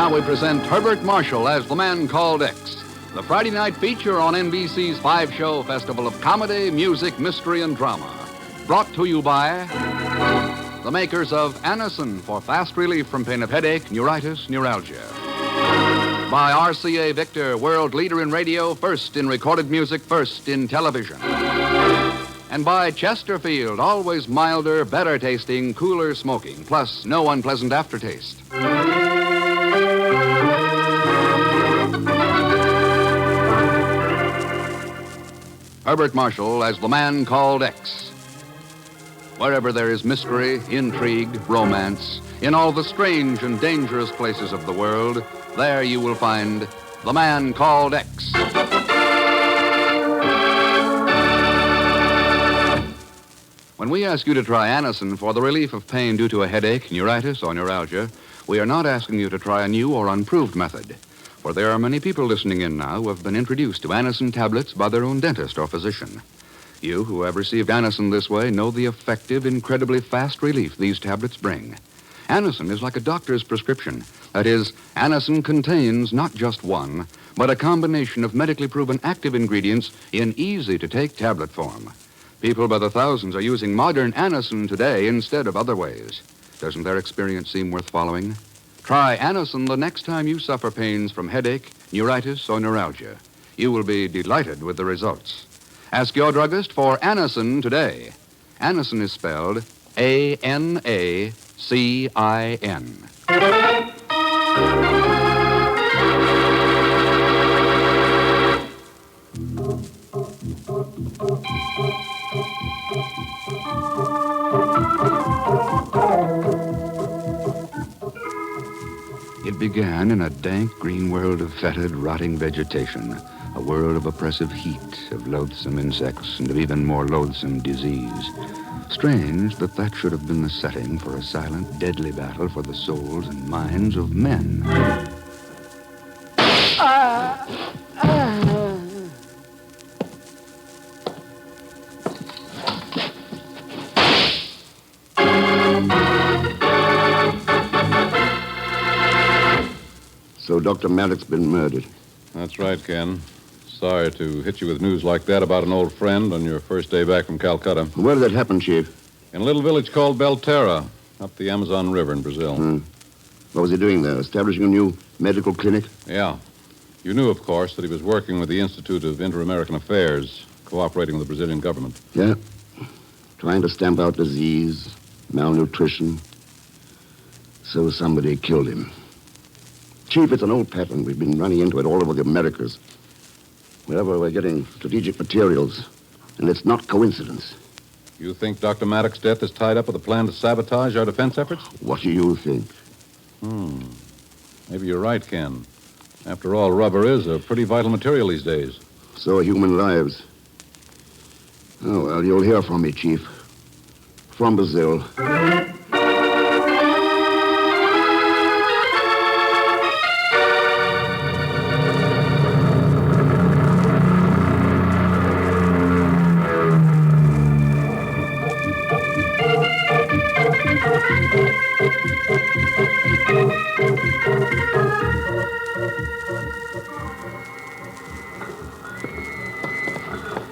now we present Herbert Marshall as the man called X, the Friday night feature on NBC's five-show festival of comedy, music, mystery, and drama. Brought to you by the makers of Anacin for fast relief from pain of headache, neuritis, neuralgia. By RCA Victor, world leader in radio, first in recorded music, first in television. And by Chesterfield, always milder, better tasting, cooler smoking, plus no unpleasant aftertaste. Herbert Marshall as the man called X. Wherever there is mystery, intrigue, romance, in all the strange and dangerous places of the world, there you will find the man called X. When we ask you to try Anacin for the relief of pain due to a headache, neuritis, or neuralgia, we are not asking you to try a new or unproved method. For there are many people listening in now who have been introduced to Anacin tablets by their own dentist or physician. You who have received Anacin this way know the effective, incredibly fast relief these tablets bring. Anacin is like a doctor's prescription. That is, Anacin contains not just one, but a combination of medically proven active ingredients in easy-to-take tablet form. People by the thousands are using modern Anacin today instead of other ways. Doesn't their experience seem worth following? Try Anacin the next time you suffer pains from headache, neuritis, or neuralgia. You will be delighted with the results. Ask your druggist for Anacin today. Anacin is spelled A-N-A-C-I-N. It began in a dank green world of fetid, rotting vegetation, a world of oppressive heat, of loathsome insects, and of even more loathsome disease. Strange that should have been the setting for a silent, deadly battle for the souls and minds of men. So Dr. Maddox's been murdered. That's right, Ken. Sorry to hit you with news like that about an old friend on your first day back from Calcutta. Where did that happen, Chief? In a little village called Belterra, up the Amazon River in Brazil. What was he doing there? Establishing a new medical clinic? Yeah. You knew, of course, that he was working with the Institute of Inter-American Affairs, cooperating with the Brazilian government. Yeah. Trying to stamp out disease, malnutrition. So somebody killed him. Chief, it's an old pattern. We've been running into it all over the Americas. Wherever we're getting strategic materials. And it's not coincidence. You think Dr. Maddox's death is tied up with a plan to sabotage our defense efforts? What do you think? Maybe you're right, Ken. After all, rubber is a pretty vital material these days. So are human lives. Oh, well, you'll hear from me, Chief. From Brazil.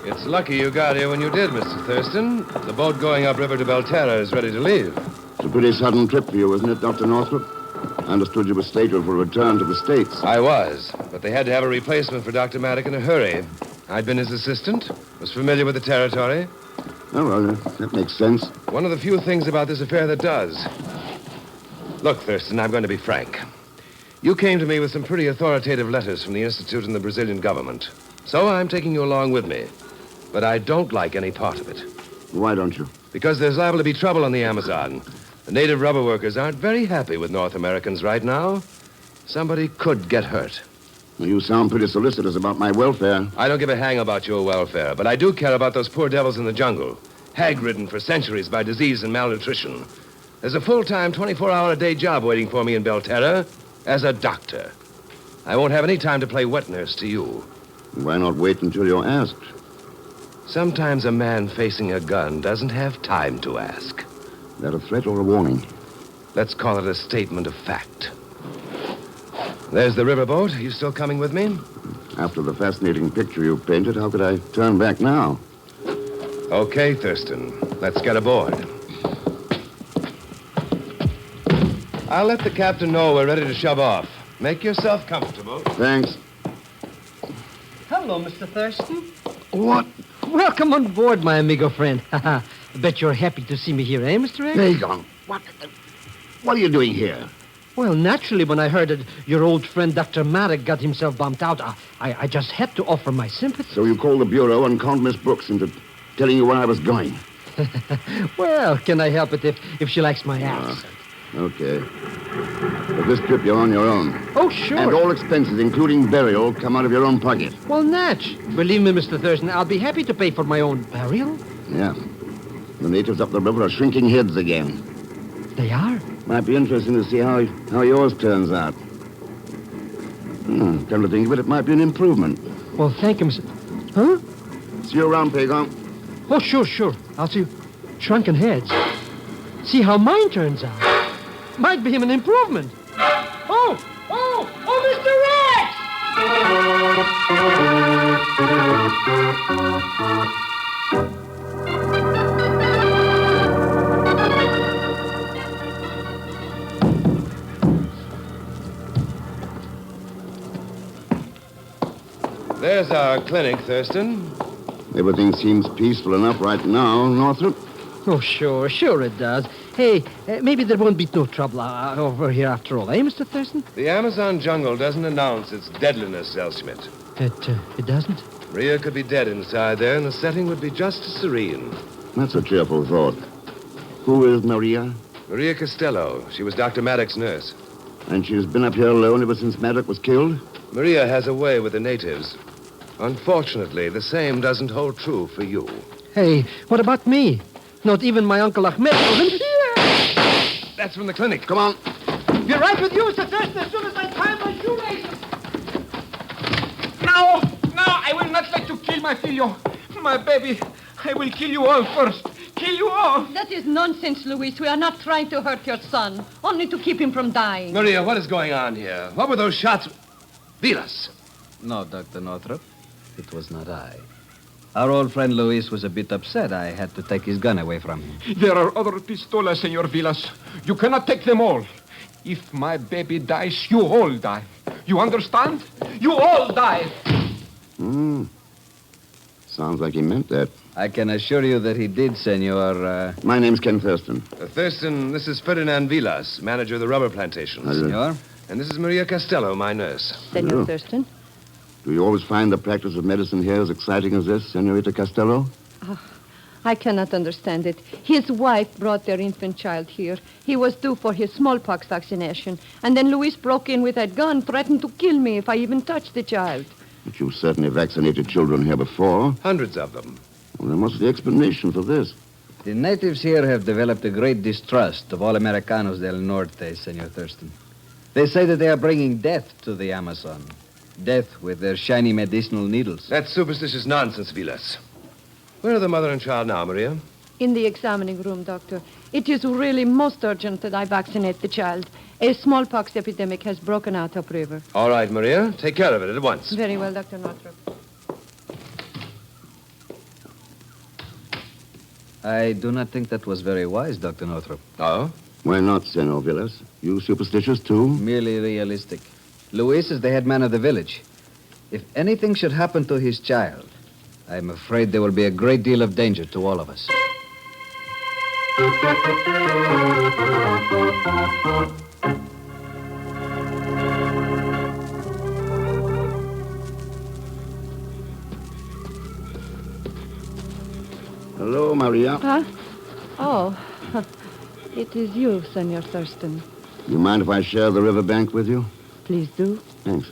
It's lucky you got here when you did, Mr. Thurston. The boat going upriver to Belterra is ready to leave. It's a pretty sudden trip for you, isn't it, Dr. Northrop? I understood you were scheduled for a return to the States. I was, but they had to have a replacement for Dr. Maddox in a hurry. I'd been his assistant, was familiar with the territory. Oh, well, that makes sense. One of the few things about this affair that does. Look, Thurston, I'm going to be frank. You came to me with some pretty authoritative letters from the Institute and the Brazilian government. So I'm taking you along with me. But I don't like any part of it. Why don't you? Because there's liable to be trouble on the Amazon. The native rubber workers aren't very happy with North Americans right now. Somebody could get hurt. Well, you sound pretty solicitous about my welfare. I don't give a hang about your welfare, but I do care about those poor devils in the jungle, hag-ridden for centuries by disease and malnutrition. There's a full-time, 24-hour-a-day job waiting for me in Belterra as a doctor. I won't have any time to play wet nurse to you. Why not wait until you're asked? Sometimes a man facing a gun doesn't have time to ask. Is that a threat or a warning? Let's call it a statement of fact. There's the riverboat. You still coming with me? After the fascinating picture you painted, how could I turn back now? Okay, Thurston. Let's get aboard. I'll let the captain know we're ready to shove off. Make yourself comfortable. Thanks. Hello, Mr. Thurston. What? Welcome on board, my amigo friend. I bet you're happy to see me here, eh, Mr. X? Dagon, what are you doing here? Well, naturally, when I heard that your old friend Dr. Maddock got himself bumped out, I just had to offer my sympathy. So you called the Bureau and conned Miss Brooks into telling you where I was going? Well, can I help it if she likes my accent? Okay. But this trip, you're on your own. Oh, sure. And all expenses, including burial, come out of your own pocket. Well, Natch, believe me, Mr. Thurston, I'll be happy to pay for my own burial. Yeah. The natives up the river are shrinking heads again. They are? Might be interesting to see how yours turns out. Come to think of it, it might be an improvement. Well, thank you, Mr. Huh? See you around, Pagon. Oh, sure. I'll see you. Shrunken heads. See how mine turns out. Might be an improvement. Oh, Mr. There's our clinic, Thurston. Everything seems peaceful enough right now, Northrop. Oh, sure it does. Hey, maybe there won't be no trouble over here after all, eh, Mr. Thurston? The Amazon jungle doesn't announce its deadliness, Elschmidt. It doesn't? Maria could be dead inside there, and the setting would be just as serene. That's a cheerful thought. Who is Maria? Maria Costello. She was Dr. Maddox's nurse. And she's been up here alone ever since Maddox was killed? Maria has a way with the natives. Unfortunately, the same doesn't hold true for you. Hey, what about me? Not even my Uncle Ahmed. That's from the clinic. Come on. Be right with you, Mr. Thurston, as soon as I tie my shoelaces. No, I will not let you kill my filio. My baby, I will kill you all first. Kill you all. That is nonsense, Luis. We are not trying to hurt your son, only to keep him from dying. Maria, what is going on here? What were those shots? Vilas. No, Dr. Northrop. It was not I. Our old friend Luis was a bit upset. I had to take his gun away from him. There are other pistolas, Senor Vilas. You cannot take them all. If my baby dies, you all die. You understand? You all die. Sounds like he meant that. I can assure you that he did, Senor. My name's Ken Thurston. Thurston, this is Ferdinand Vilas, manager of the rubber plantations. Senor? And this is Maria Costello, my nurse. Senor Thurston? Do you always find the practice of medicine here as exciting as this, Senorita Costello? I cannot understand it. His wife brought their infant child here. He was due for his smallpox vaccination. And then Luis broke in with that gun, threatened to kill me if I even touched the child. But you've certainly vaccinated children here before. Hundreds of them. Well, then what's the explanation for this? The natives here have developed a great distrust of all Americanos del Norte, Senor Thurston. They say that they are bringing death to the Amazon. Death with their shiny medicinal needles. That's superstitious nonsense, Vilas. Where are the mother and child now, Maria? In the examining room, Doctor. It is really most urgent that I vaccinate the child. A smallpox epidemic has broken out upriver. All right, Maria. Take care of it at once. Very well, Dr. Northrop. I do not think that was very wise, Dr. Northrop. Oh? Why not, Senor Villas? You superstitious, too? Merely realistic. Luis is the head man of the village. If anything should happen to his child, I'm afraid there will be a great deal of danger to all of us. Hello, Maria. Huh? Oh, it is you, Senor Thurston. You mind if I share the riverbank with you? Please do. Thanks.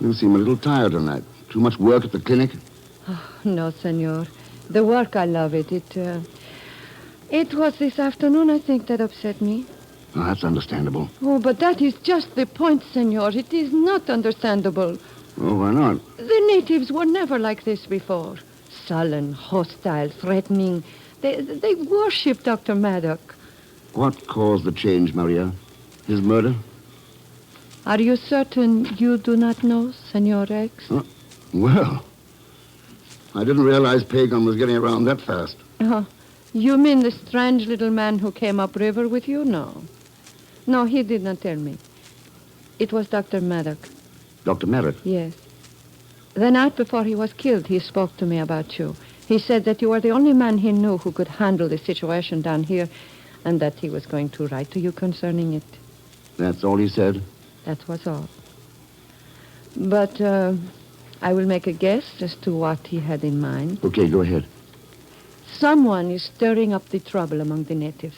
You seem a little tired tonight. Too much work at the clinic? No, Senor. The work, I love it. It was this afternoon, I think, that upset me. Oh, that's understandable. Oh, but that is just the point, Senor. It is not understandable. Oh, why not? The natives were never like this before. Sullen, hostile, threatening. They worship Dr. Maddock. What caused the change, Maria? His murder? Are you certain you do not know, Senor X? Well, I didn't realize Pagan was getting around that fast. Oh, you mean the strange little man who came upriver with you? No. No, he did not tell me. It was Dr. Maddock. Dr. Merritt? Yes. The night before he was killed, he spoke to me about you. He said that you were the only man he knew who could handle the situation down here, and that he was going to write to you concerning it. That's all he said? That was all. But I will make a guess as to what he had in mind. Okay, go ahead. Someone is stirring up the trouble among the natives.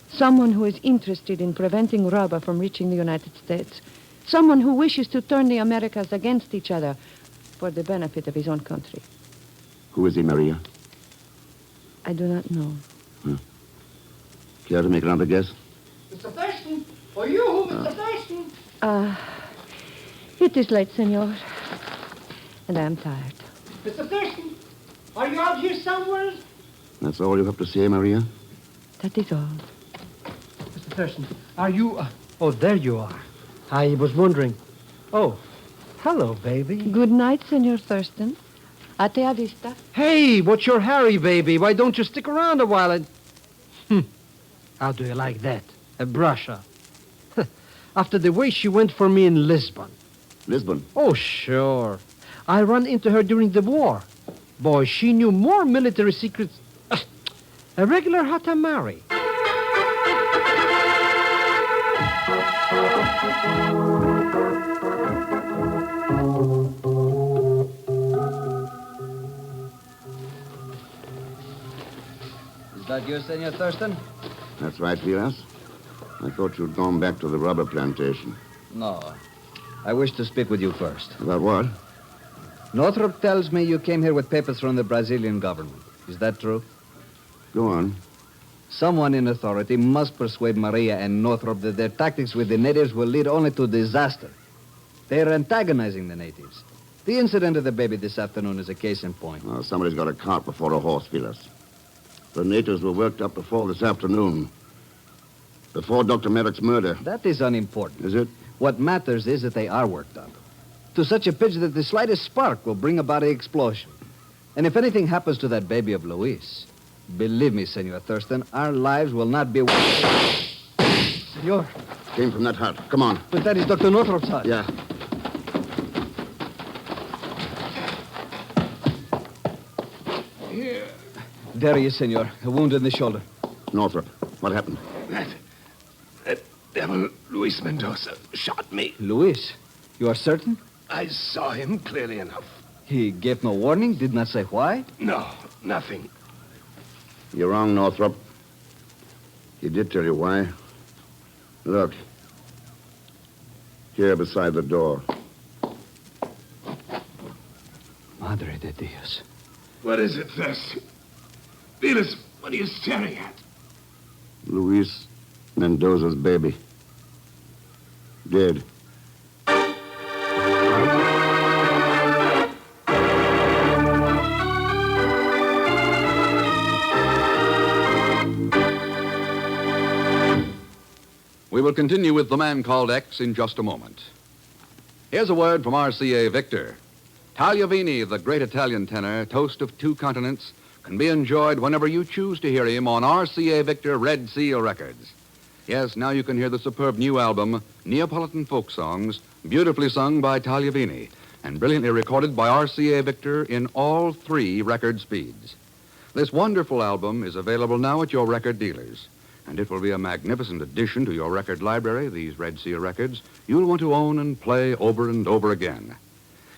Someone who is interested in preventing rubber from reaching the United States. Someone who wishes to turn the Americas against each other for the benefit of his own country. Who is he, Maria? I do not know. Care to make another guess? Mr. Thurston! For you, Mr. Thurston! It is late, senor. And I am tired. Mr. Thurston! Are you out here somewhere? That's all you have to say, Maria? That is all. Mr. Thurston, are you... Oh, there you are. I was wondering. Oh, hello, baby. Good night, Senor Thurston. Ate a vista. Hey, what's your hurry, baby? Why don't you stick around a while and... How do you like that? A brush up. After the way she went for me in Lisbon. Lisbon? Oh, sure. I ran into her during the war. Boy, she knew more military secrets. A regular Hatamari. Is that you, Senor Thurston? That's right, Vilas. I thought you'd gone back to the rubber plantation. No. I wish to speak with you first. About what? Northrop tells me you came here with papers from the Brazilian government. Is that true? Go on. Someone in authority must persuade Maria and Northrop that their tactics with the natives will lead only to disaster. They are antagonizing the natives. The incident of the baby this afternoon is a case in point. Well, somebody's got a cart before a horse, Vilas. The natives were worked up before this afternoon. Before Dr. Merrick's murder. That is unimportant. Is it? What matters is that they are worked up. To such a pitch that the slightest spark will bring about an explosion. And if anything happens to that baby of Luis, believe me, Senor Thurston, our lives will not be... Senor. Came from that hut. Come on. But that is Dr. Northrop's hut. Yeah. Here. There he is, Senor. A wound in the shoulder. Northrop, what happened? That devil, Luis Mendoza, shot me. Luis, you are certain? I saw him clearly enough. He gave no warning, did not say why? No, nothing. You're wrong, Northrop. He did tell you why. Look. Here beside the door. Madre de Dios. What is it, Thurston? Vilas, what are you staring at? Luis Mendoza's baby. Dead. We will continue with The Man Called X in just a moment. Here's a word from RCA Victor. Tagliavini, the great Italian tenor, toast of two continents, can be enjoyed whenever you choose to hear him on RCA Victor Red Seal Records. Yes, now you can hear the superb new album, Neapolitan Folk Songs, beautifully sung by Tagliavini and brilliantly recorded by RCA Victor in all 3 record speeds. This wonderful album is available now at your record dealers, and it will be a magnificent addition to your record library, these Red Seal records, you'll want to own and play over and over again.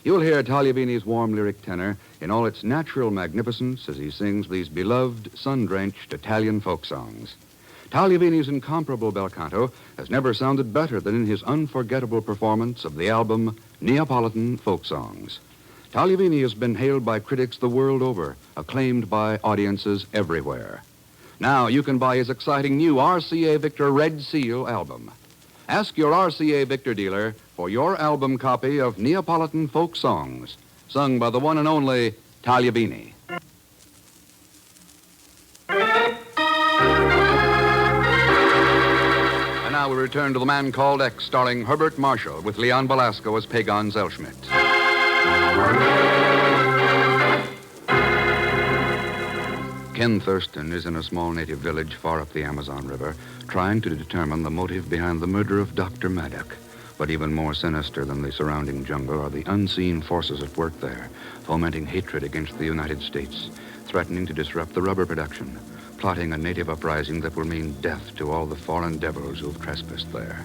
You'll hear Tagliavini's warm lyric tenor in all its natural magnificence as he sings these beloved, sun-drenched Italian folk songs. Tagliavini's incomparable bel canto has never sounded better than in his unforgettable performance of the album Neapolitan Folk Songs. Tagliavini has been hailed by critics the world over, acclaimed by audiences everywhere. Now you can buy his exciting new RCA Victor Red Seal album. Ask your RCA Victor dealer for your album copy of Neapolitan Folk Songs, sung by the one and only Tagliavini. And now now we return to The Man Called X, starring Herbert Marshall, with Leon Belasco as Pagon Zellschmidt. Ken Thurston is in a small native village far up the Amazon River, trying to determine the motive behind the murder of Dr. Maddock. But even more sinister than the surrounding jungle are the unseen forces at work there, fomenting hatred against the United States, threatening to disrupt the rubber production, plotting a native uprising that will mean death to all the foreign devils who've trespassed there.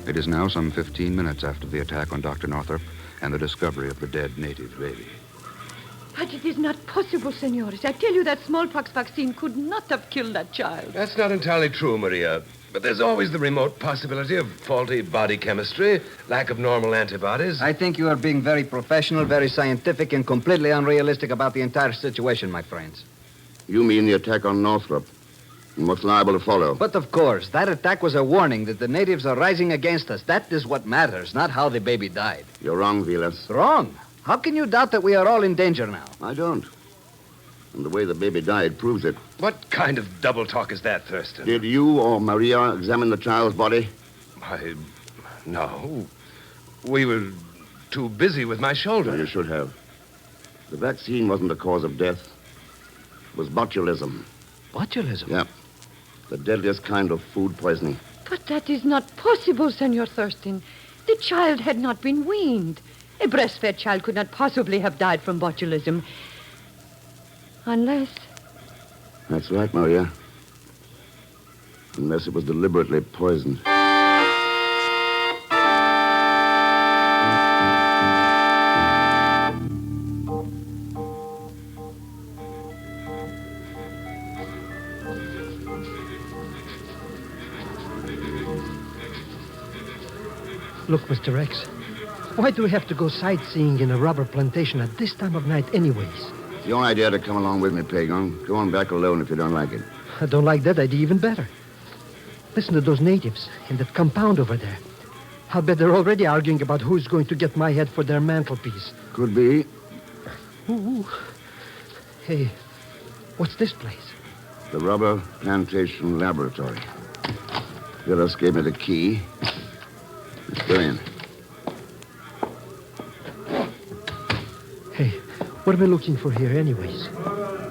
It is now some 15 minutes after the attack on Dr. Northrop and the discovery of the dead native baby. But it is not possible, senores. I tell you that smallpox vaccine could not have killed that child. That's not entirely true, Maria. But there's always the remote possibility of faulty body chemistry, lack of normal antibodies. I think you are being very professional, very scientific, and completely unrealistic about the entire situation, my friends. You mean the attack on Northrop and what's liable to follow? But of course, that attack was a warning that the natives are rising against us. That is what matters, not how the baby died. You're wrong, Vilas. Wrong? How can you doubt that we are all in danger now? I don't. And the way the baby died proves it. What kind of double talk is that, Thurston? Did you or Maria examine the child's body? No. We were too busy with my shoulder. You should have. The vaccine wasn't the cause of death. It was botulism. Botulism? Yeah. The deadliest kind of food poisoning. But that is not possible, Senor Thurston. The child had not been weaned. A breastfed child could not possibly have died from botulism. Unless... That's right, Maria. Unless it was deliberately poisoned. Look, Mr. X, why do we have to go sightseeing in a rubber plantation at this time of night anyways? It's your idea to come along with me, Pagon. Go on back alone if you don't like it. I don't like that idea even better. Listen to those natives in that compound over there. I'll bet they're already arguing about who's going to get my head for their mantelpiece. Could be. Ooh. Hey, what's this place? The Rubber Plantation Laboratory. Willis gave me the key. Let's go in. Hey, what are we looking for here anyways?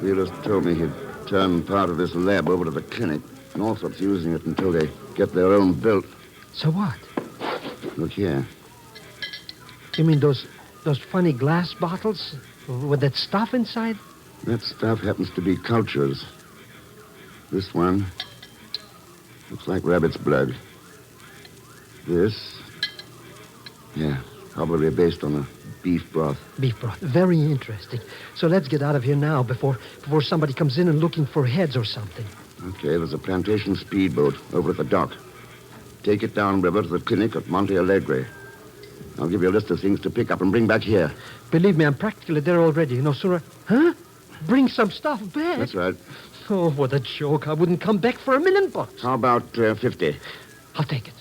Willis told me he'd turn part of this lab over to the clinic. Northrop's using it until they get their own built. So what? Look here. You mean those funny glass bottles with that stuff inside? That stuff happens to be cultures. This one looks like rabbit's blood. This, yeah, probably based on a beef broth. Beef broth. Very interesting. So let's get out of here now before somebody comes in and looking for heads or something. Okay, there's a plantation speedboat over at the dock. Take it downriver to the clinic at Monte Alegre. I'll give you a list of things to pick up and bring back here. Believe me, I'm practically there already. No sooner... Huh? Bring some stuff back? That's right. Oh, what a joke. I wouldn't come back for $1 million. How about 50? I'll take it.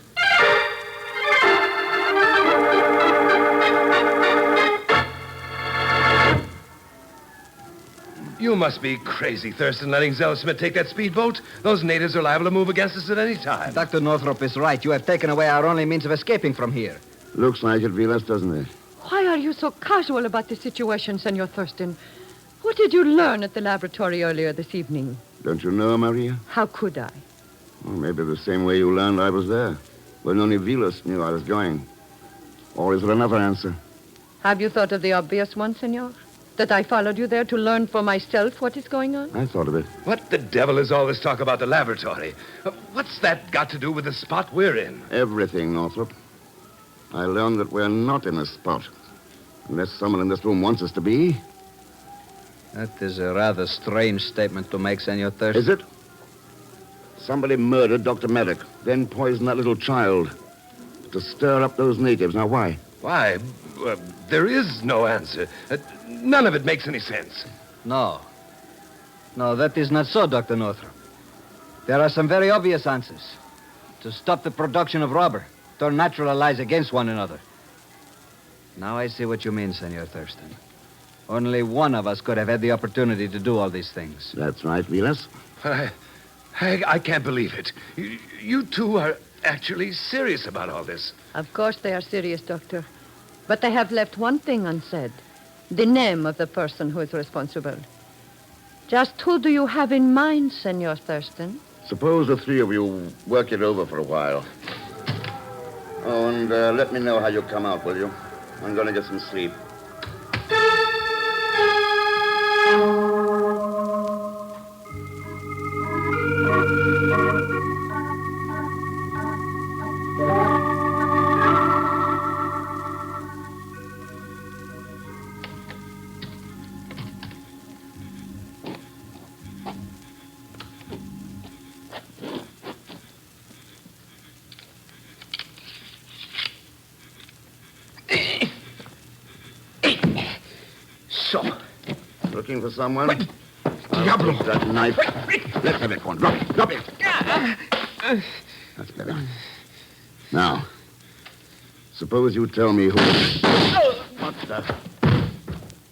You must be crazy, Thurston, letting Zellschmidt take that speedboat. Those natives are liable to move against us at any time. Dr. Northrop is right. You have taken away our only means of escaping from here. Looks like it, Vilas, doesn't it? Why are you so casual about the situation, Senor Thurston? What did you learn at the laboratory earlier this evening? Don't you know, Maria? How could I? Well, maybe the same way you learned I was there. When only Vilas knew I was going. Or is there another answer? Have you thought of the obvious one, Senor? That I followed you there to learn for myself what is going on? I thought of it. What the devil is all this talk about the laboratory? What's that got to do with the spot we're in? Everything, Northrop. I learned that we're not in a spot. Unless someone in this room wants us to be. That is a rather strange statement to make, Senor Thurston. Is it? Somebody murdered Dr. Maddock, then poisoned that little child. To stir up those natives. Now, why? Why? There is no answer. None of it makes any sense. No. No, that is not so, Dr. Northrop. There are some very obvious answers. To stop the production of rubber, turn natural allies against one another. Now I see what you mean, Senor Thurston. Only one of us could have had the opportunity to do all these things. That's right, Vilas. I I can't believe it. You two are actually serious about all this. Of course they are serious, Doctor. But they have left one thing unsaid. The name of the person who is responsible. Just who do you have in mind, Senor Thurston? Suppose the three of you work it over for a while. Oh, and let me know how you come out, will you? I'm going to get some sleep. So, Looking for someone? Wait. Diablo. Take that knife. Let's have it, one. Drop it. Drop it. That's better. Now, suppose you tell me who... What the...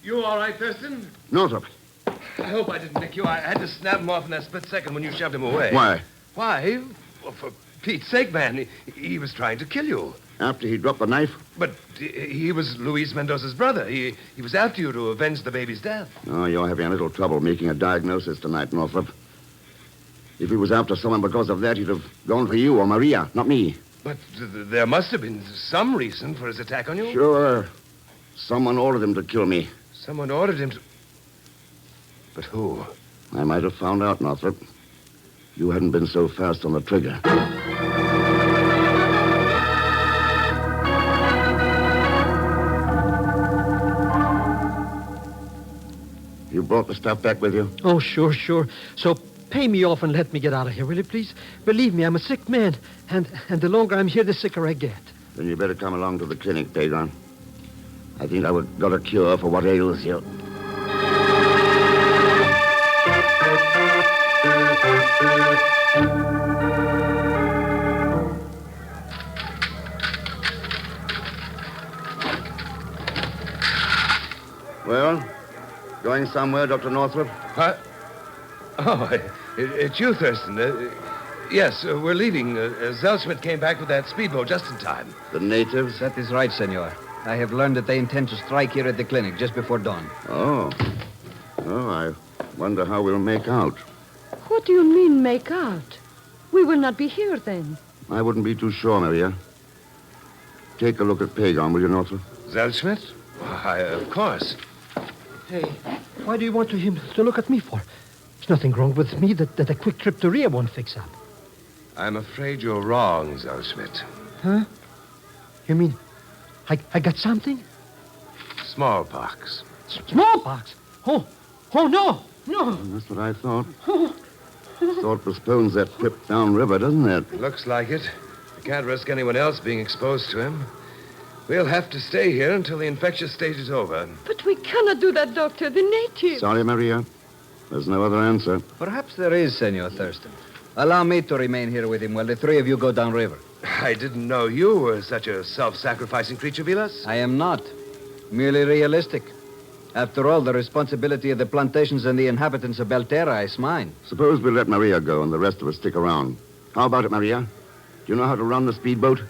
You all right, Thurston? Northrop. I hope I didn't nick you. I had to snap him off in that split second when you shoved him away. Why? Why? Well, for Pete's sake, man. He was trying to kill you. After he dropped the knife? But he was Luis Mendoza's brother. He was after you to avenge the baby's death. Oh, you're having a little trouble making a diagnosis tonight, Northrop. If he was after someone because of that, he'd have gone for you or Maria, not me. But there must have been some reason for his attack on you. Sure. Someone ordered him to kill me. Someone ordered him to... But who? I might have found out, Northrop. You hadn't been so fast on the trigger. You brought the stuff back with you? Oh, sure. So pay me off and let me get out of here, will you, please? Believe me, I'm a sick man. And the longer I'm here, the sicker I get. Then you better come along to the clinic, Pagon. I think I've got a cure for what ails you. Well, going somewhere, Dr. Northrop? What? Oh, it's you, Thurston. Yes, we're leaving. Zellschmidt came back with that speedboat just in time. The natives? That is right, senor. I have learned that they intend to strike here at the clinic just before dawn. Oh, I wonder how we'll make out. What do you mean, make out? We will not be here then. I wouldn't be too sure, Maria. Take a look at Pagon, will you, Northrop? Zellschmidt? Why, of course. Hey, why do you want him to look at me for? There's nothing wrong with me that a quick trip to Rio won't fix up. I'm afraid you're wrong, Zellschmidt. Huh? You mean I got something? Smallpox. Smallpox? Oh, no. That's what I thought. Thought postpones that trip downriver, doesn't it? Looks like it. We can't risk anyone else being exposed to him. We'll have to stay here until the infectious stage is over. But we cannot do that, Doctor. The natives. Sorry, Maria. There's no other answer. Perhaps there is, Senor Thurston. Allow me to remain here with him while the three of you go downriver. I didn't know you were such a self-sacrificing creature, Vilas. I am not. Merely realistic. After all, the responsibility of the plantations and the inhabitants of Belterra is mine. Suppose we let Maria go and the rest of us stick around. How about it, Maria? Do you know how to run the speedboat?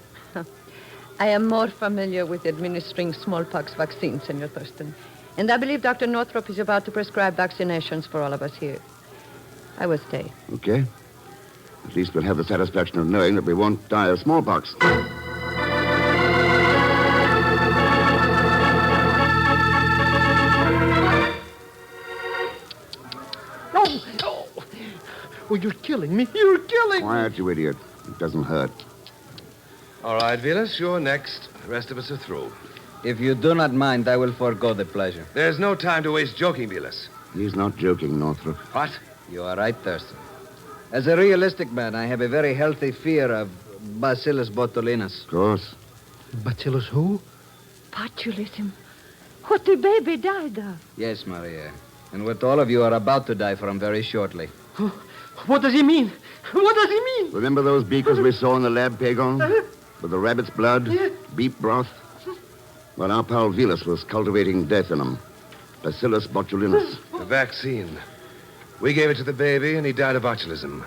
I am more familiar with administering smallpox vaccines, Senor Thurston. And I believe Dr. Northrop is about to prescribe vaccinations for all of us here. I will stay. Okay. At least we'll have the satisfaction of knowing that we won't die of smallpox. Oh, you're killing me. You're killing me. Quiet, you idiot. It doesn't hurt. All right, Vilas, you're next. The rest of us are through. If you do not mind, I will forego the pleasure. There's no time to waste joking, Vilas. He's not joking, Northrop. What? You are right, Thurston. As a realistic man, I have a very healthy fear of Bacillus botulinus. Of course. Bacillus who? Botulism. What the baby died of. Yes, Maria. And what all of you are about to die from very shortly. What does he mean? What does he mean? Remember those beakers we saw in the lab, Pagon? With the rabbit's blood, beef broth? Well, our pal Vilas was cultivating death in them. Bacillus botulinus. The vaccine. We gave it to the baby, and he died of botulism.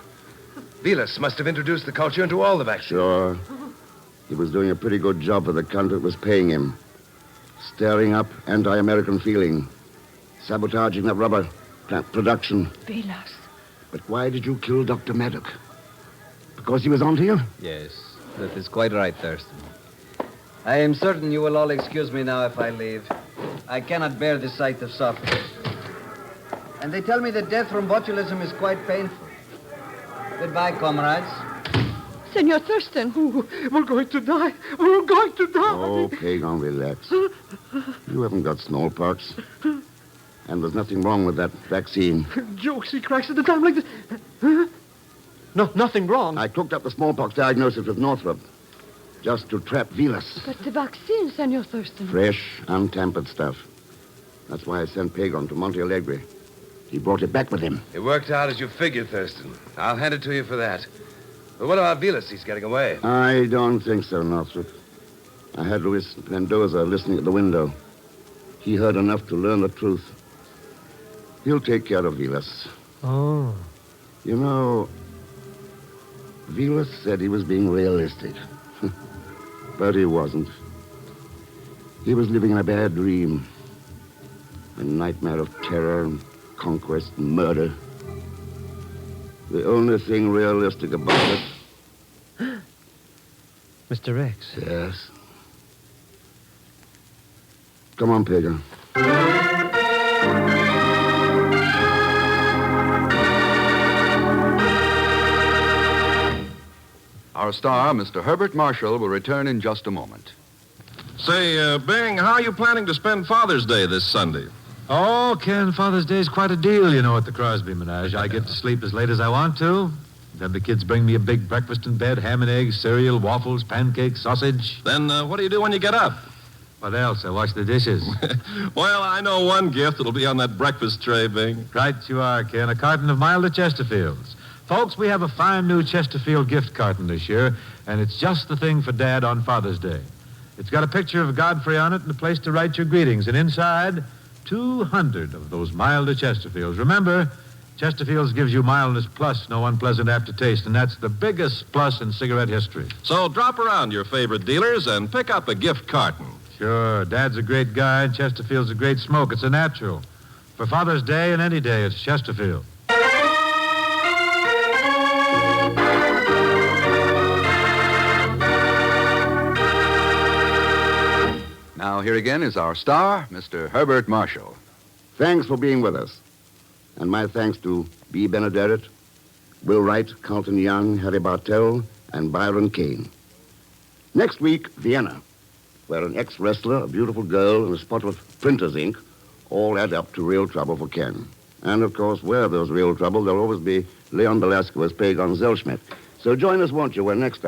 Vilas must have introduced the culture into all the vaccines. Sure. He was doing a pretty good job for the country that was paying him. Stirring up anti-American feeling. Sabotaging that rubber plant production. Vilas. But why did you kill Dr. Maddock? Because he was onto you? Yes, that is quite right, Thurston. I am certain you will all excuse me now if I leave. I cannot bear the sight of suffering. And they tell me that death from botulism is quite painful. Goodbye, comrades. Senor Thurston. We're going to die. We're going to die. Oh, Pagan, relax. You haven't got smallpox. And there's nothing wrong with that vaccine. Jokes he cracks at the time like this. No, nothing wrong. I cooked up the smallpox diagnosis with Northrop. Just to trap Vilas. But the vaccine, Senor Thurston. Fresh, untampered stuff. That's why I sent Pagan to Monte Alegre. He brought it back with him. It worked out as you figured, Thurston. I'll hand it to you for that. But what about Vilas? He's getting away. I don't think so, Northrop. I had Luis Mendoza listening at the window. He heard enough to learn the truth. He'll take care of Vilas. Oh. You know, Vilas said he was being realistic. But he wasn't. He was living in a bad dream. A nightmare of terror and conquest and murder. The only thing realistic about it... Mr. X. Yes? Come on, Pagan. Our star, Mr. Herbert Marshall, will return in just a moment. Say, Bing, how are you planning to spend Father's Day this Sunday? Oh, Ken, Father's Day is quite a deal, you know, at the Crosby Menage. I get to sleep as late as I want to. Then the kids bring me a big breakfast in bed, ham and eggs, cereal, waffles, pancakes, sausage. Then what do you do when you get up? What else? I wash the dishes. Well, I know one gift that'll be on that breakfast tray, Bing. Right you are, Ken. A carton of milder Chesterfields. Folks, we have a fine new Chesterfield gift carton this year, and it's just the thing for Dad on Father's Day. It's got a picture of Godfrey on it and a place to write your greetings, and inside, 200 of those milder Chesterfields. Remember, Chesterfields gives you mildness plus no unpleasant aftertaste, and that's the biggest plus in cigarette history. So drop around your favorite dealers and pick up a gift carton. Sure, Dad's a great guy, and Chesterfield's a great smoke. It's a natural. For Father's Day and any day, it's Chesterfield. Now, here again is our star, Mr. Herbert Marshall. Thanks for being with us. And my thanks to B. Benederet, Will Wright, Carlton Young, Harry Bartell, and Byron Kane. Next week, Vienna, where an ex-wrestler, a beautiful girl, and a spot of printer's ink all add up to real trouble for Ken. And, of course, where there's real trouble, there'll always be Leon Belasco as Pagan Zellschmidt. So join us, won't you, when next time...